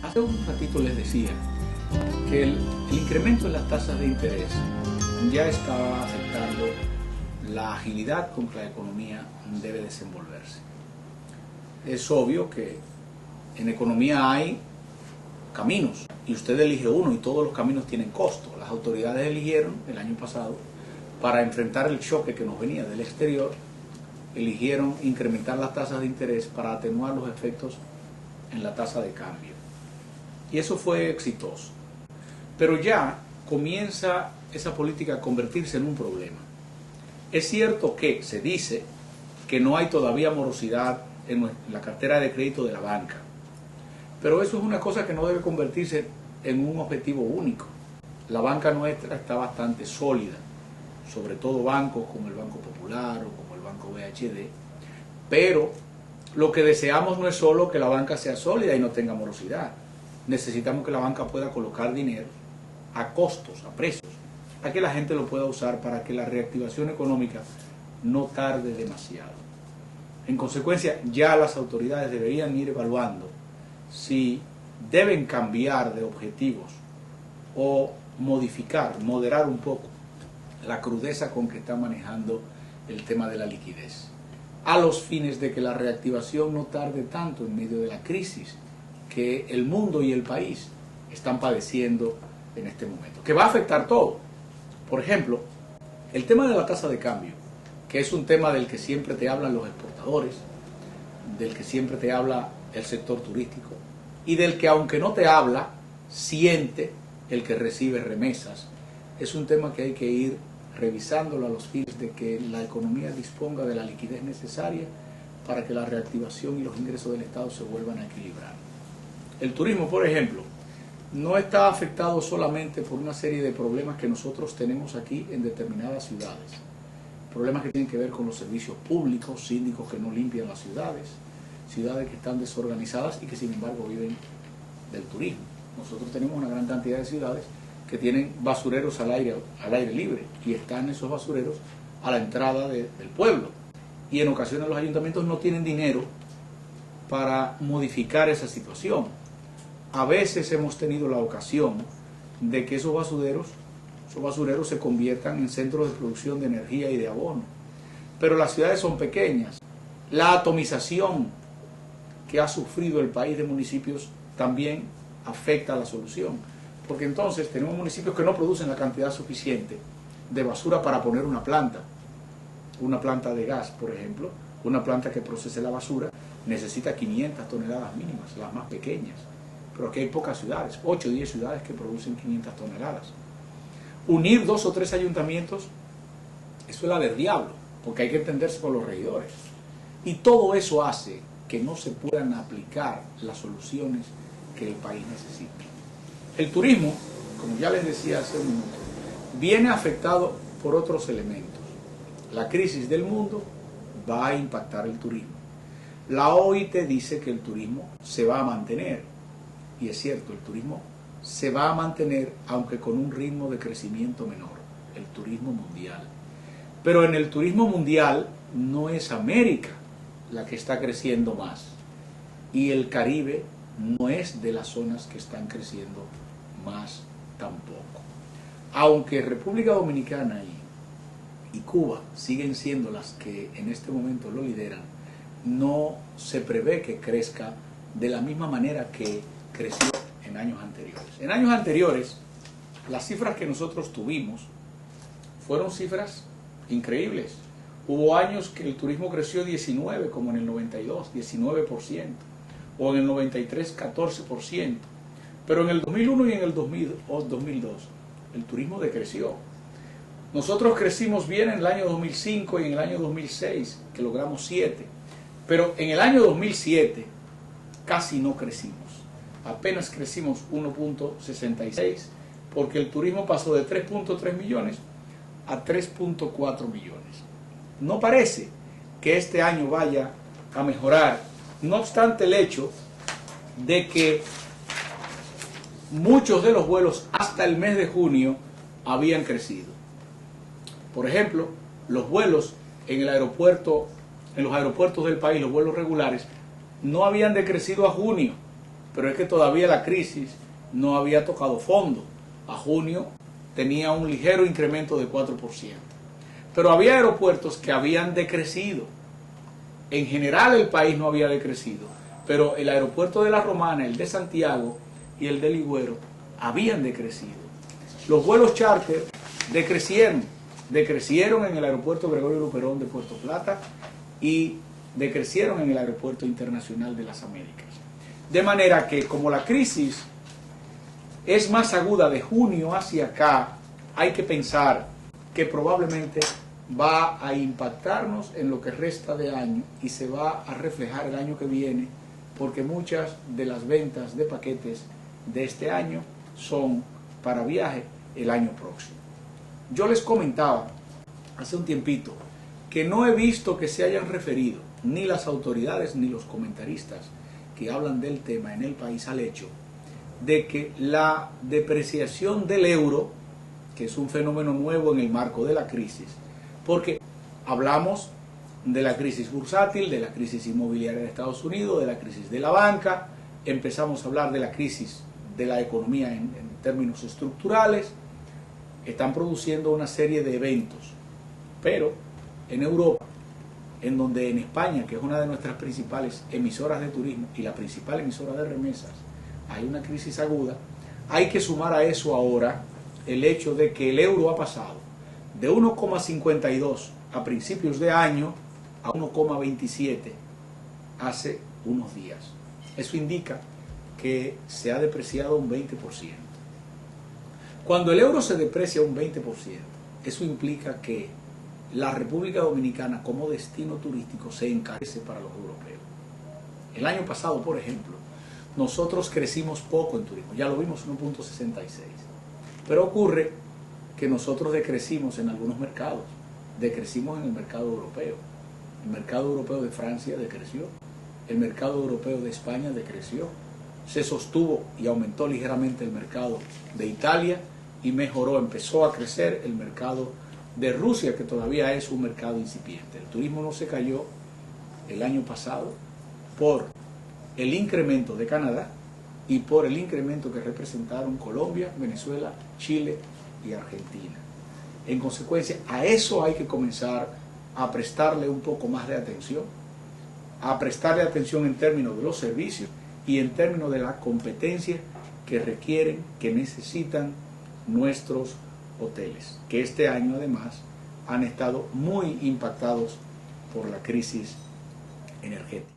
Hace un ratito les decía que el incremento en las tasas de interés ya estaba afectando la agilidad con que la economía debe desenvolverse. Es obvio que en economía hay caminos y usted elige uno y todos los caminos tienen costo. Las autoridades eligieron el año pasado, para enfrentar el choque que nos venía del exterior, eligieron incrementar las tasas de interés para atenuar los efectos en la tasa de cambio. Y eso fue exitoso. Pero ya comienza esa política a convertirse en un problema. Es cierto que se dice que no hay todavía morosidad en la cartera de crédito de la banca, pero eso es una cosa que no debe convertirse en un objetivo único. La banca nuestra está bastante sólida, sobre todo bancos como el Banco Popular o como el Banco BHD, pero lo que deseamos no es solo que la banca sea sólida y no tenga morosidad. Necesitamos que la banca pueda colocar dinero a costos, a precios, a que la gente lo pueda usar para que la reactivación económica no tarde demasiado. En consecuencia, ya las autoridades deberían ir evaluando si deben cambiar de objetivos o modificar, moderar un poco la crudeza con que está manejando el tema de la liquidez, a los fines de que la reactivación no tarde tanto en medio de la crisis que el mundo y el país están padeciendo en este momento, que va a afectar todo. Por ejemplo, el tema de la tasa de cambio, que es un tema del que siempre te hablan los exportadores, del que siempre te habla el sector turístico, y del que, aunque no te habla, siente el que recibe remesas. Es un tema que hay que ir revisándolo a los fines de que la economía disponga de la liquidez necesaria para que la reactivación y los ingresos del Estado se vuelvan a equilibrar. El turismo, por ejemplo, no está afectado solamente por una serie de problemas que nosotros tenemos aquí en determinadas ciudades. Problemas que tienen que ver con los servicios públicos, síndicos que no limpian las ciudades, ciudades que están desorganizadas y que sin embargo viven del turismo. Nosotros tenemos una gran cantidad de ciudades que tienen basureros al aire libre y están esos basureros a la entrada del pueblo. Y en ocasiones los ayuntamientos no tienen dinero para modificar esa situación. A veces hemos tenido la ocasión de que esos basureros se conviertan en centros de producción de energía y de abono. Pero las ciudades son pequeñas. La atomización que ha sufrido el país de municipios también afecta a la solución. Porque entonces tenemos municipios que no producen la cantidad suficiente de basura para poner una planta de gas, por ejemplo. Una planta que procese la basura necesita 500 toneladas mínimas, las más pequeñas. Pero aquí hay pocas ciudades, 8 o 10 ciudades que producen 500 toneladas. Unir 2 o 3 ayuntamientos, eso es la del diablo, porque hay que entenderse con los regidores. Y todo eso hace que no se puedan aplicar las soluciones que el país necesita. El turismo, como ya les decía hace un minuto, viene afectado por otros elementos. La crisis del mundo va a impactar el turismo. La OIT dice que el turismo se va a mantener. Y es cierto, el turismo se va a mantener, aunque con un ritmo de crecimiento menor, el turismo mundial. Pero en el turismo mundial no es América la que está creciendo más. Y el Caribe no es de las zonas que están creciendo más tampoco. Aunque República Dominicana y Cuba siguen siendo las que en este momento lo lideran, no se prevé que crezca de la misma manera que creció en años anteriores. En años anteriores, las cifras que nosotros tuvimos fueron cifras increíbles. Hubo años que el turismo creció 19, como en el 92, 19%, o en el 93, 14%. Pero en el 2001 y en el 2002, el turismo decreció. Nosotros crecimos bien en el año 2005 y en el año 2006, que logramos 7. Pero en el año 2007 casi no crecimos. Apenas crecimos 1.66, porque el turismo pasó de 3.3 millones a 3.4 millones. No parece que este año vaya a mejorar, no obstante el hecho de que muchos de los vuelos hasta el mes de junio habían crecido. Por ejemplo, los vuelos en los aeropuertos del país, los vuelos regulares, no habían decrecido a junio. pero es que todavía la crisis no había tocado fondo. A junio tenía un ligero incremento de 4%. Pero había aeropuertos que habían decrecido. En general el país no había decrecido, pero el aeropuerto de La Romana, el de Santiago y el de Ligüero habían decrecido. Los vuelos charter decrecieron en el aeropuerto Gregorio Luperón de Puerto Plata y decrecieron en el aeropuerto internacional de las Américas. De manera que como la crisis es más aguda de junio hacia acá, hay que pensar que probablemente va a impactarnos en lo que resta de año y se va a reflejar el año que viene, porque muchas de las ventas de paquetes de este año son para viaje el año próximo. Yo les comentaba hace un tiempito que no he visto que se hayan referido ni las autoridades ni los comentaristas que hablan del tema en el país al hecho de que la depreciación del euro, que es un fenómeno nuevo en el marco de la crisis, porque hablamos de la crisis bursátil, de la crisis inmobiliaria de Estados Unidos, de la crisis de la banca, empezamos a hablar de la crisis de la economía en términos estructurales, están produciendo una serie de eventos, pero en Europa, en donde en España, que es una de nuestras principales emisoras de turismo y la principal emisora de remesas, hay una crisis aguda, hay que sumar a eso ahora el hecho de que el euro ha pasado de 1,52 a principios de año a 1,27 hace unos días. Eso indica que se ha depreciado un 20%. Cuando el euro se deprecia un 20%, eso implica que la República Dominicana como destino turístico se encarece para los europeos. El año pasado, por ejemplo, nosotros crecimos poco en turismo, ya lo vimos 1,66. Pero ocurre que nosotros decrecimos en algunos mercados, decrecimos en el mercado europeo. El mercado europeo de Francia decreció, el mercado europeo de España decreció, se sostuvo y aumentó ligeramente el mercado de Italia y mejoró, empezó a crecer el mercado de Rusia, que todavía es un mercado incipiente. El turismo no se cayó el año pasado por el incremento de Canadá y por el incremento que representaron Colombia, Venezuela, Chile y Argentina. En consecuencia, a eso hay que comenzar a prestarle un poco más de atención, a prestarle atención en términos de los servicios y en términos de la competencia que requieren, que necesitan nuestros hoteles, que este año además han estado muy impactados por la crisis energética.